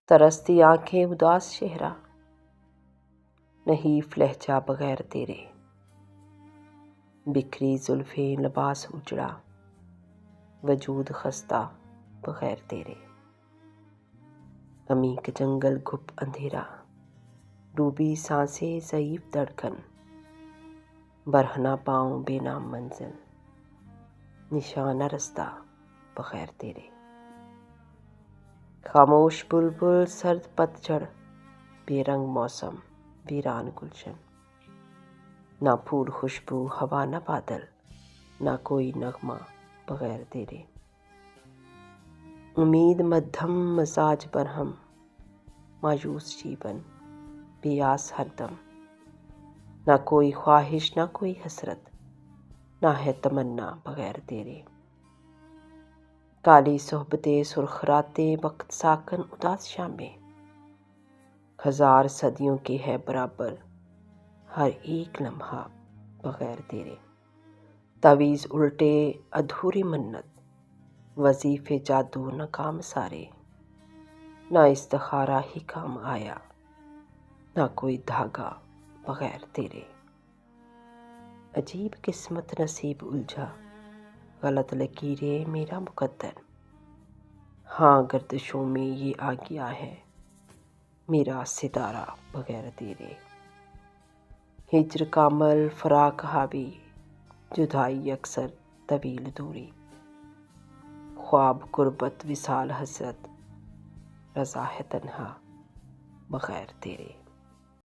ترستی آنکھیں اداس چہرہ، نحیف لہجہ بغیر تیرے، بکھری زلفیں لباس اجڑا، وجود خستہ بغیر تیرے، عمیق جنگل گھپ اندھیرا، ڈوبی سانسیں ضعیف دھڑکن، برہنہ پاؤں بے نام منزل، نشانہ رستہ بغیر تیرے، خاموش بلبل سرد پتجھڑ، بے رنگ موسم ویران گلشن، نہ پھول خوشبو ہوا نہ بادل، نہ کوئی نغمہ بغیر تیرے، امید مدھم مزاج برہم، مایوس جیون بے آس ہر دم، نہ کوئی خواہش نہ کوئی حسرت، نہ ہے تمنا بغیر تیرے، کالی صحبتیں سرخ راتیں وقت ساکن اداس شامیں، ہزار صدیوں کی ہے برابر ہر ایک لمحہ بغیر تیرے، تعویذ الٹے ادھوری منت، وظیفے جادو ناکام سارے، نہ استخارہ ہی کام آیا، نہ کوئی دھاگا بغیر تیرے، عجیب قسمت نصیب الجھا، غلط لکیریں میرا مقدر، ہاں گردشوں میں یہ آ گیا ہے میرا ستارہ بغیر تیرے، ہجر کامل فراق حاوی، جدائی اکثر طویل دوری، خواب غربت وصال حسرت، رضا ہے تنہا بغیر تیرے۔